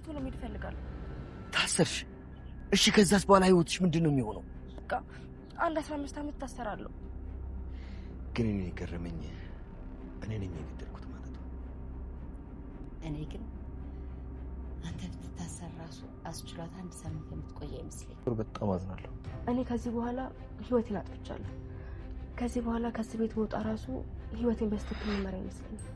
ቶሎ መሄድ እፈልጋለሁ። ታሰርሽ? እሺ ከዛስ በኋላ ህይወትሽ ምንድነው የሚሆነው? በቃ አንድ 15 ዓመት ታሰራለሁ። ግን እኔ ገረመኝ፣ እኔ ነኝ የገደልኩት ማለት ነው። እኔ ግን አንተ ብትታሰር ራሱ አስችሏት አንድ ሳምንት የምትቆይ አይመስለኝ። በጣም አዝናለሁ። እኔ ከዚህ በኋላ ህይወቴን አጥፍቻለሁ። ከዚህ በኋላ ከዚህ ቤት ወጣ ራሱ ህይወቴን በስትክክል መመራ አይመስለኝም።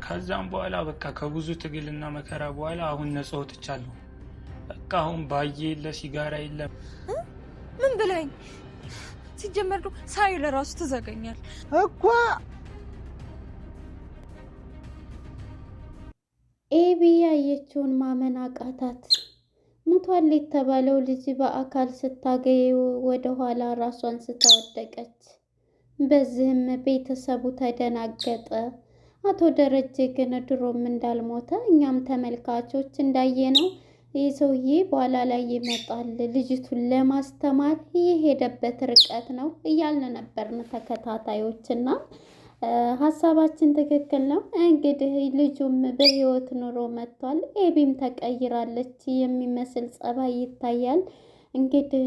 ከዛም በኋላ በቃ ከብዙ ትግልና መከራ በኋላ አሁን ነፃ ወጥቻለሁ። በቃ አሁን ባዬ የለ ሲጋራ የለም። ምን ብለኝ? ሲጀመር ነው ሳይ ለራሱ ተዘገኛል እኮ። ኤቢ ያየችውን ማመን አቃታት። ሙቷል የተባለው ልጅ በአካል ስታገኝ ወደ ኋላ ራሷን ስታወደቀች። በዚህም ቤተሰቡ ተደናገጠ። አቶ ደረጀ ግን ድሮም እንዳልሞተ እኛም ተመልካቾች እንዳየነው ይህ ሰውዬ በኋላ ላይ ይመጣል፣ ልጅቱን ለማስተማር የሄደበት ርቀት ነው እያልን ነበርን ተከታታዮችና ሀሳባችን ትክክል ነው። እንግዲህ ልጁም በህይወት ኑሮ መጥቷል። ኤቢም ተቀይራለች የሚመስል ጸባይ ይታያል። እንግዲህ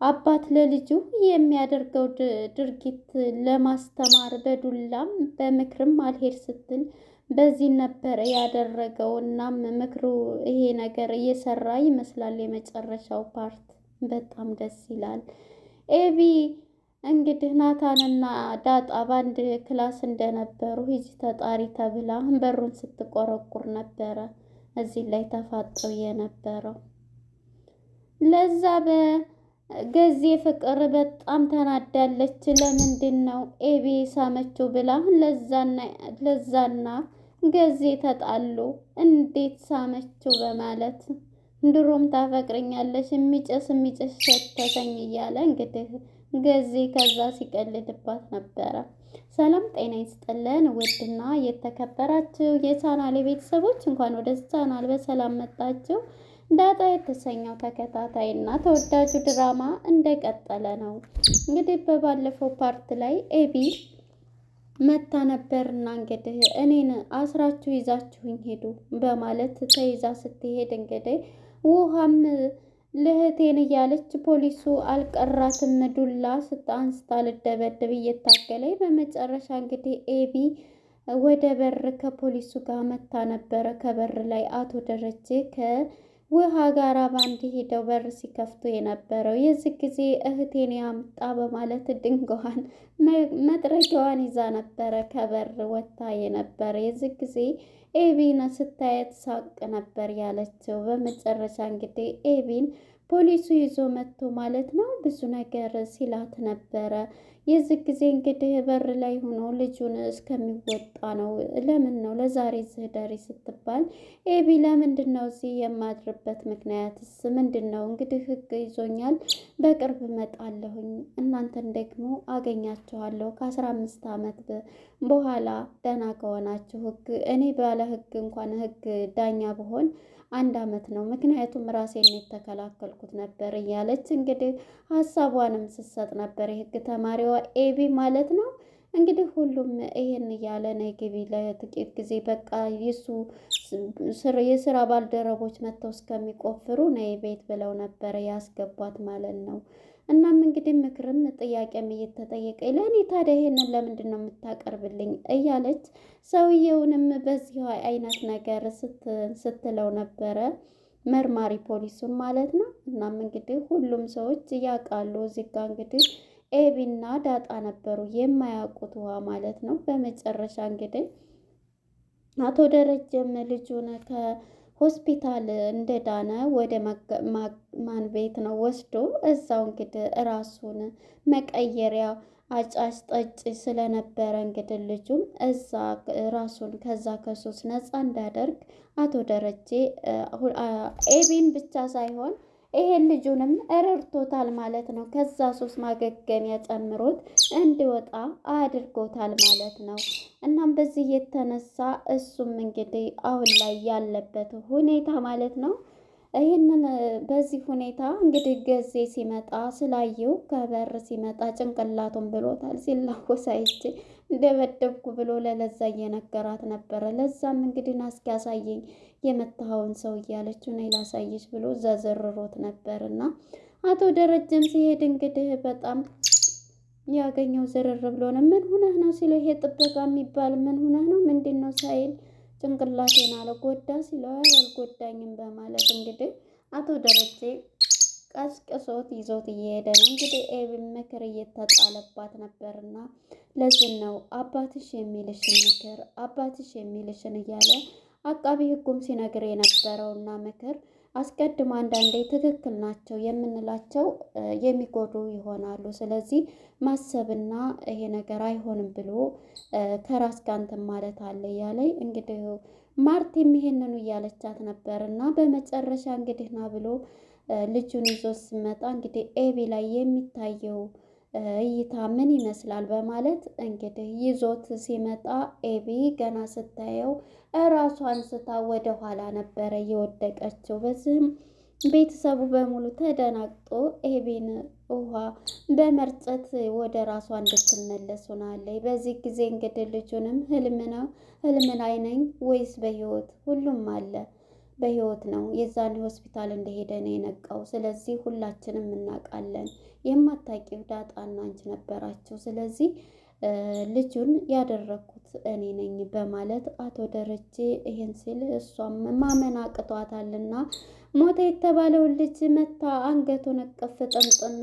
አባት ለልጁ የሚያደርገው ድርጊት ለማስተማር በዱላም በምክርም አልሄድ ስትል በዚህ ነበር ያደረገው። እናም ምክሩ ይሄ ነገር እየሰራ ይመስላል። የመጨረሻው ፓርት በጣም ደስ ይላል። ኤቢ እንግዲህ ናታንና ዳጣ በአንድ ክላስ እንደነበሩ ሂጂ ተጣሪ ተብላ በሩን ስትቆረቁር ነበረ እዚህ ላይ ተፋጠው የነበረው። ለዛ በገዜ ፍቅር በጣም ተናዳለች። ለምንድን ነው ኤቢ ሳመችው ብላ ለዛና ገዜ ተጣሉ። እንዴት ሳመችው በማለት ድሮም ታፈቅረኛለች የሚጨስ ሸተተኝ እያለ እንግዲህ ገዜ ከዛ ሲቀልድባት ነበረ። ሰላም ጤና ይስጥልን ውድና የተከበራችሁ የቻናሌ ቤተሰቦች እንኳን ወደ ቻናል በሰላም መጣችሁ። ዳጣ የተሰኘው ተከታታይና ተወዳጁ ድራማ እንደቀጠለ ነው። እንግዲህ በባለፈው ፓርት ላይ ኤቢ መታ ነበርና እንግዲህ እኔን አስራችሁ ይዛችሁኝ ሄዱ በማለት ተይዛ ስትሄድ እንግዲህ ውሃም ለህቴን እያለች ፖሊሱ አልቀራትም ዱላ አንስታ ልደበድብ እየታገለኝ በመጨረሻ እንግዲህ ኤቢ ወደ በር ከፖሊሱ ጋር መታ ነበረ። ከበር ላይ አቶ ደረጀ ከውሃ ጋር ባንድ ሄደው በር ሲከፍቱ የነበረው የዚህ ጊዜ እህቴን ያምጣ በማለት ድንጋዋን መጥረጊያዋን ይዛ ነበረ ከበር ወታ የነበረ። የዚህ ጊዜ ኤቢን ስታየት ሳቅ ነበር ያለችው። በመጨረሻ እንግዲህ ኤቢን ፖሊሱ ይዞ መጥቶ ማለት ነው ብዙ ነገር ሲላት ነበረ። የዚህ ጊዜ እንግዲህ በር ላይ ሆኖ ልጁን እስከሚወጣ ነው። ለምን ነው ለዛሬ ዝህደሪ ስትባል ኤቢ ለምንድን ነው እዚህ የማድርበት ምክንያትስ ምንድን ነው? እንግዲህ ህግ ይዞኛል፣ በቅርብ እመጣለሁኝ፣ እናንተን ደግሞ አገኛችኋለሁ ከ15 ዓመት በኋላ ደህና ከሆናችሁ ህግ እኔ ባለ ህግ እንኳን ህግ ዳኛ ብሆን 1 ዓመት ነው፣ ምክንያቱም ራሴን የተከላከልኩት ነበር እያለች እንግዲህ ሀሳቧንም ስትሰጥ ነበር የህግ ተማሪዋ ኤቢ ማለት ነው። እንግዲህ ሁሉም ይሄን እያለ ነይ ግቢ ለጥቂት ጊዜ በቃ የስራ ባልደረቦች መጥተው እስከሚቆፍሩ ነይ ቤት ብለው ነበረ ያስገቧት ማለት ነው። እናም እንግዲህ ምክርም ጥያቄም እየተጠየቀ ለእኔ ታዲያ ይሄንን ለምንድን ነው የምታቀርብልኝ እያለች ሰውየውንም በዚህ አይነት ነገር ስትለው ነበረ መርማሪ ፖሊሱን ማለት ነው። እናም እንግዲህ ሁሉም ሰዎች ያውቃሉ። እዚህ ጋር እንግዲህ ኤቢና ዳጣ ነበሩ የማያውቁት ውሃ ማለት ነው። በመጨረሻ እንግዲህ አቶ ደረጀም ልጁን ሆስፒታል እንደዳነ ወደ ማን ቤት ነው ወስዶ እዛው እንግዲህ ራሱን መቀየሪያ አጫሽ ጠጭ ስለነበረ እንግዲህ ልጁም እዛ ራሱን ከዛ ከሱስ ነፃ እንዳደርግ አቶ ደረጀ ኤቢን ብቻ ሳይሆን ይሄን ልጁንም ረድቶታል ማለት ነው። ከዛ ሱስ ማገገሚያ ጨምሮት እንዲወጣ አድርጎታል ማለት ነው። እናም በዚህ የተነሳ እሱም እንግዲህ አሁን ላይ ያለበት ሁኔታ ማለት ነው ይህንን በዚህ ሁኔታ እንግዲህ ገዜ ሲመጣ ስላየው ከበር ሲመጣ ጭንቅላቱን ብሎታል። ሲላወስ አይቼ እንደበደብኩ ብሎ ለለዛ እየነገራት ነበረ። ለዛም እንግዲህ ና እስኪ ያሳየኝ የመታኸውን ሰው እያለችው ነይ ላሳየች ብሎ ዘርሮት ነበርና አቶ ደረጀም ሲሄድ እንግዲህ በጣም ያገኘው ዝርር ብሎ ነው። ምን ሆነህ ነው ሲለው ይሄ ጥበቃ የሚባል ምን ሆነህ ነው ምንድን ነው ሳይል ጭንቅላቴን አልጎዳ ሲለው አልጎዳኝም በማለት እንግዲህ አቶ ደረጀ ቀስቅሶት ይዞት እየሄደ ነው። እንግዲህ ኤቢም ምክር እየተጣለባት ነበርና ለዚህ ነው አባትሽ የሚልሽን ምክር አባትሽ የሚልሽን እያለ አቃቢ ሕጉም ሲነግር የነበረውና ምክር አስቀድሞ አንዳንዴ ትክክል ናቸው የምንላቸው የሚጎዱ ይሆናሉ። ስለዚህ ማሰብና ይሄ ነገር አይሆንም ብሎ ከራስ ጋር እንትን ማለት አለ እያለኝ እንግዲህ ማርቴም ይሄንኑ እያለቻት ነበር እና በመጨረሻ እንግዲህ ና ብሎ ልጁን ይዞ ሲመጣ እንግዲህ ኤቢ ላይ የሚታየው እይታ ምን ይመስላል በማለት እንግዲህ ይዞት ሲመጣ ኤቢ ገና ስታየው እራሷን ስታ ወደ ኋላ ነበረ የወደቀችው። በዚህም ቤተሰቡ በሙሉ ተደናግጦ ኤቢን ውሃ በመርጨት ወደ ራሷ እንድትመለስ ሆናለች። በዚህ ጊዜ እንግዲህ ልጁንም ህልም ላይ ነኝ ወይስ በህይወት ሁሉም አለ በህይወት ነው የዛኔ ሆስፒታል እንደሄደ ነው የነቃው። ስለዚህ ሁላችንም እናውቃለን የማታውቂው ዳጣና አንቺ ነበራችሁ። ስለዚህ ልጁን ያደረኩት እኔ ነኝ በማለት አቶ ደረጀ ይሄን ሲል እሷም ማመን አቅቷታልና ሞተ የተባለውን ልጅ መታ አንገቱን እቅፍ ጥምጥም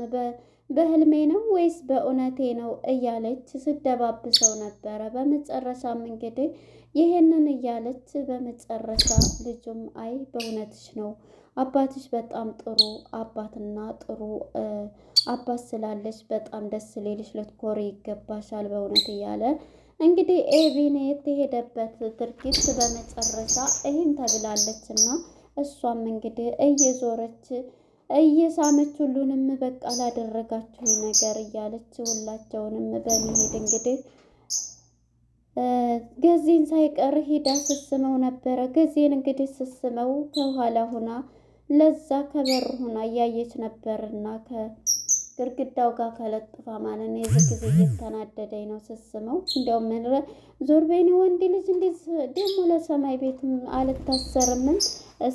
በህልሜ ነው ወይስ በእውነቴ ነው እያለች ስደባብሰው ነበረ። በመጨረሻም እንግዲህ ይሄንን እያለች በመጨረሻ ልጁም አይ በእውነትሽ ነው አባትሽ በጣም ጥሩ አባትና ጥሩ አባት ስላለች በጣም ደስ ሊልሽ ልትኮሪ ይገባሻል በእውነት እያለ እንግዲህ ኤቢን የተሄደበት ድርጊት በመጨረሻ ይህን ተብላለች እና እሷም እንግዲህ እየዞረች እየሳመች ሁሉንም በቃ ላደረጋችሁ ነገር እያለች ሁላቸውንም በመሄድ እንግዲህ ገዜን ሳይቀር ሂዳ ስስመው ነበረ። ገዜን እንግዲህ ስስመው ከኋላ ሁና ለዛ ከበር ሁና እያየች ነበርና ከግርግዳው ጋር ከለጥፋ ማለት ነው። የዚህ ጊዜ እየተናደደኝ ነው ስስመው እንዲያውም ዞር በይኔ ወንድ ልጅ እንዴት ደግሞ ለሰማይ ቤት አልታሰርምን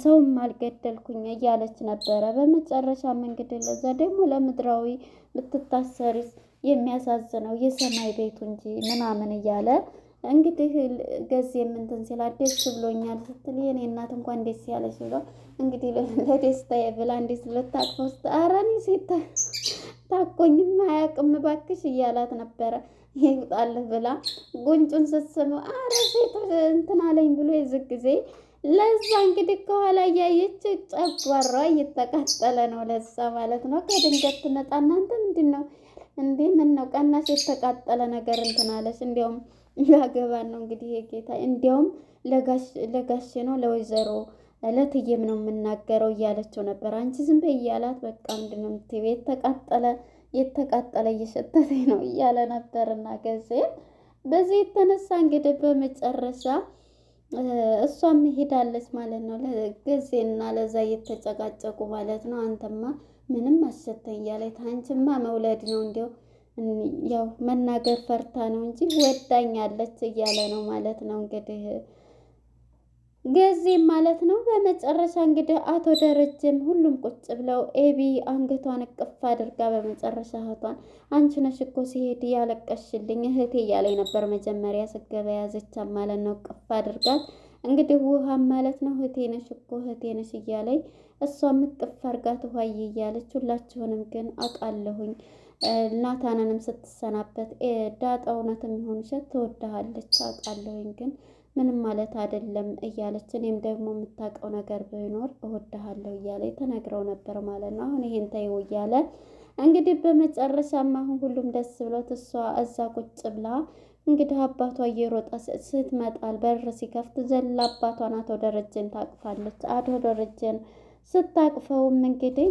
ሰውም አልገደልኩኝ እያለች ነበረ። በመጨረሻም እንግዲህ ለዛ ደግሞ ለምድራዊ ብትታሰሪስ የሚያሳዝነው የሰማይ ቤቱ እንጂ ምናምን እያለ እንግዲህ ገዜ እንትን ሲላት ደስ ብሎኛል ስትል የኔ እናት እንኳን ደስ ያለሽ ብሎ እንግዲህ ለደስታዬ ብላ እንዴት ልታቅፈው ውስጥ አረኒ ሴት ታቆኝም አያውቅም እባክሽ እያላት ነበረ። ይውጣልህ ብላ ጉንጩን ስትስመው አረ ሴት እንትን አለኝ ብሎ የዚህ ጊዜ ለዛ እንግዲህ ከኋላ እያየች ጨጓሯ እየተቃጠለ ነው ለዛ ማለት ነው። ከድንገት ትመጣ እናንተ ምንድን ነው እንዴ ምን ነው ቀናሽ የተቃጠለ ነገር እንትን አለች። እንዲያውም ላገባን ነው እንግዲህ የጌታ እንዲያውም ለጋሽ ነው ለወይዘሮ ለትዬም ነው የምናገረው እያለችው ነበር። አንቺ ዝም በይ እያላት በቃ ምንድን ነው የምትይው የተቃጠለ እየሸተተኝ ነው እያለ ነበርና ገዜ በዚህ የተነሳ እንግዲህ በመጨረሻ እሷም ሄዳለች ማለት ነው። ለገዜና ለዛ እየተጨቃጨቁ ማለት ነው። አንተማ ምንም አሸተኝ እያለች አንቺማ መውለድ ነው እንዲያው ያው መናገር ፈርታ ነው እንጂ ወዳኛለች እያለ ነው ማለት ነው እንግዲህ ገዜም ማለት ነው። በመጨረሻ እንግዲህ አቶ ደረጀም ሁሉም ቁጭ ብለው ኤቢ አንገቷን እቅፍ አድርጋ በመጨረሻ እህቷን አንቺ ነሽ እኮ ሲሄድ ያለቀሽልኝ እህቴ እያለኝ ነበር መጀመሪያ ስገባ ያዘቻ ማለት ነው። እቅፍ አድርጋት እንግዲህ ውሃም ማለት ነው እህቴ ነሽ እኮ እህቴ ነሽ እያለኝ እሷም እቅፍ አድርጋት ውሃዬ እያለች ሁላችሁንም ግን አውቃለሁኝ ናታንንም ስትሰናበት ዳጣ እውነትም ይሆን ውሸት ትወድሃለች አውቃለሁኝ ግን ምንም ማለት አይደለም እያለች እኔም ደግሞ የምታውቀው ነገር ቢኖር እወድሃለሁ እያለ ተነግረው ነበር ማለት ነው። አሁን ይሄን ተይው እያለ እንግዲህ በመጨረሻም አሁን ሁሉም ደስ ብሎት እሷ እዛ ቁጭ ብላ እንግዲህ አባቷ እየሮጠ ስትመጣል በር ሲከፍት ዘላ አባቷን አቶ ደረጀን ታቅፋለች። አቶ ደረጀን ስታቅፈውም እንግዲህ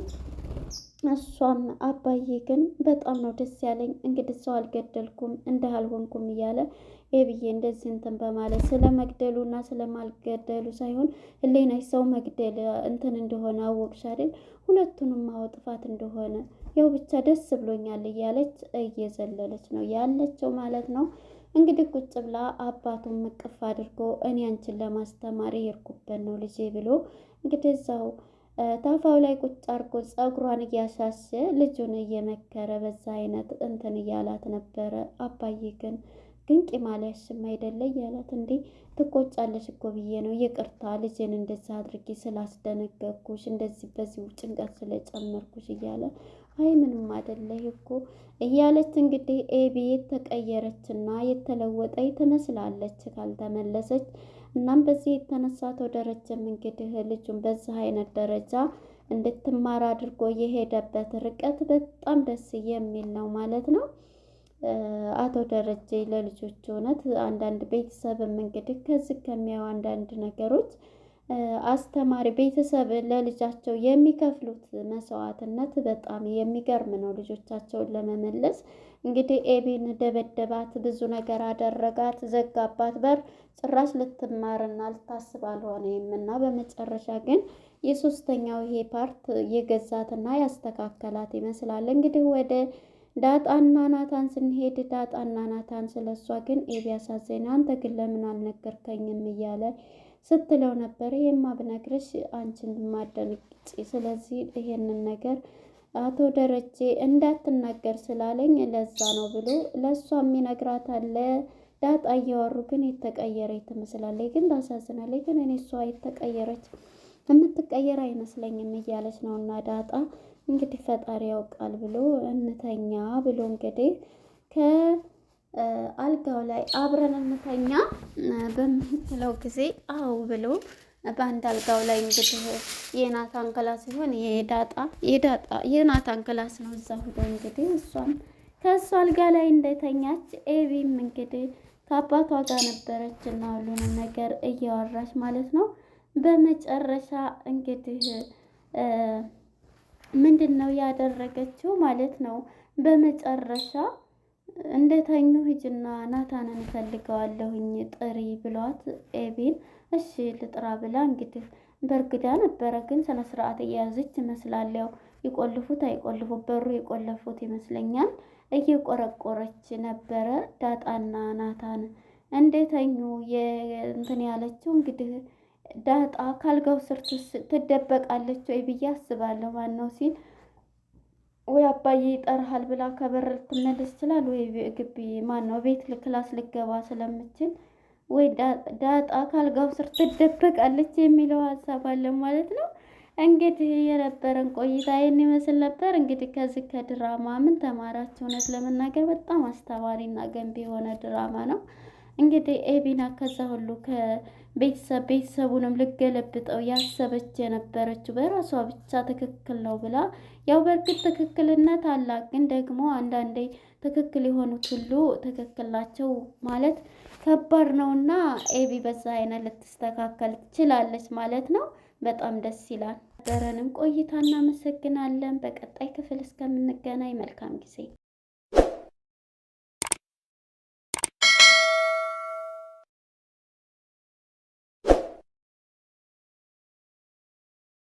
እሷም አባዬ ግን በጣም ነው ደስ ያለኝ እንግዲህ ሰው አልገደልኩም እንዳልሆንኩም እያለ ኤብዬ እንደዚህ እንትን በማለት ስለ መግደሉና ስለማልገደሉ ሳይሆን ህሊናሽ ሰው መግደል እንትን እንደሆነ አወቅሽ አይደል? ሁለቱንም ጥፋት እንደሆነ ያው ብቻ ደስ ብሎኛል እያለች እየዘለለች ነው ያለችው ማለት ነው። እንግዲህ ቁጭ ብላ አባቱን ምቅፍ አድርጎ እኔ አንቺን ለማስተማር የሄድኩበት ነው ልጄ ብሎ እንግዲህ እዛው ታፋው ላይ ቁጭ አድርጎ ፀጉሯን እያሻሸ ልጁን እየመከረ በዛ አይነት እንትን እያላት ነበረ። አባዬ ግን ቂም አልያዝሽም አይደለ እያላት፣ እንዴ ትቆጫለሽ እኮ ብዬ ነው ይቅርታ ልጄን እንደዛ አድርጌ ስላስደነገኩሽ እንደዚህ በዚሁ ጭንቀት ስለጨመርኩሽ እያለ፣ አይ ምንም አይደለ እኮ እያለች እንግዲህ ኤቢ የተቀየረችና የተለወጠች ትመስላለች ካልተመለሰች። እናም በዚህ የተነሳ ደረጀም እንግዲህ ልጁን በዚህ አይነት ደረጃ እንድትማር አድርጎ የሄደበት ርቀት በጣም ደስ የሚል ነው ማለት ነው። አቶ ደረጀ ለልጆች እውነት አንዳንድ ቤተሰብም እንግዲህ ከዚህ ከሚያዩ አንዳንድ ነገሮች አስተማሪ ቤተሰብ ለልጃቸው የሚከፍሉት መስዋዕትነት በጣም የሚገርም ነው። ልጆቻቸውን ለመመለስ እንግዲህ ኤቢን ደበደባት፣ ብዙ ነገር አደረጋት፣ ዘጋባት በር ጭራሽ ልትማርና ልታስብ አልሆነም እና በመጨረሻ ግን የሶስተኛው ይሄ ፓርት የገዛትና ያስተካከላት ይመስላል። እንግዲህ ወደ ዳጣና ናታን ስንሄድ ዳጣና ናታን ስለሷ ግን ኤቢ ያሳዘኝ፣ አንተ ግን ለምን አልነገርከኝም እያለ ስትለው ነበር። ይሄማ ብነግርሽ አንቺን ማደንግጪ፣ ስለዚህ ይሄንን ነገር አቶ ደረጀ እንዳትናገር ስላለኝ ለዛ ነው ብሎ ለእሷም ይነግራታል። ዳጣ እያወሩ ግን የተቀየረች ትመስላለች፣ ግን ታሳዝናለች። ግን እኔ እሷ የተቀየረች የምትቀየር አይመስለኝም እያለች ነው። እና ዳጣ እንግዲህ ፈጣሪ ያውቃል ብሎ እንተኛ ብሎ እንግዲህ ከአልጋው ላይ አብረን እንተኛ በምትለው ጊዜ አው ብሎ በአንድ አልጋው ላይ እንግዲህ የናታን ክላስ ሲሆን የናታን ክላስ ነው። እዛ ሄዶ እንግዲህ እሷም ከእሱ አልጋ ላይ እንደተኛች ኤቢም እንግዲህ ከአባቷ ጋር ነበረች እና ሁሉንም ነገር እያወራች ማለት ነው። በመጨረሻ እንግዲህ ምንድን ነው ያደረገችው ማለት ነው። በመጨረሻ እንደተኙ ሂጅና ናታንን እፈልገዋለሁኝ ጥሪ ብሏት ኤቢን እሺ ልጥራ ብላ እንግዲህ በርግዳ ነበረ፣ ግን ስነ ስርዓት እየያዘች ይመስላል። ያው ይቆልፉት አይቆልፉት በሩ የቆለፉት ይመስለኛል። እየቆረቆረች ነበረ ዳጣና ናታን እንደተኙ እንትን ያለችው እንግዲህ ዳጣ ካልጋው ስር ትደበቃለች ወይ ብዬ አስባለሁ። ማነው ሲል ወይ አባዬ ይጠራሃል ብላ ከበር ልትመለስ ይችላል፣ ወይ ግቢ ማነው ቤት ክላስ ልገባ ስለምችል ወይ ዳጣ ካልጋው ስር ትደበቃለች የሚለው ሀሳብ አለ ማለት ነው። እንግዲህ የነበረን ቆይታ ይህን ይመስል ነበር። እንግዲህ ከዚህ ከድራማ ምን ተማራችሁ? እውነት ለመናገር በጣም አስተማሪና ገንቢ የሆነ ድራማ ነው። እንግዲህ ኤቢና ከዛ ሁሉ ቤተሰቡንም ልገለብጠው ያሰበች የነበረችው በራሷ ብቻ ትክክል ነው ብላ፣ ያው በእርግጥ ትክክልነት አላት፣ ግን ደግሞ አንዳንዴ ትክክል የሆኑት ሁሉ ትክክል ናቸው ማለት ከባድ ነውና ኤቢ በዛ አይነት ልትስተካከል ትችላለች ማለት ነው። በጣም ደስ ይላል። ነበረንም ቆይታ እናመሰግናለን። በቀጣይ ክፍል እስከምንገናኝ መልካም ጊዜ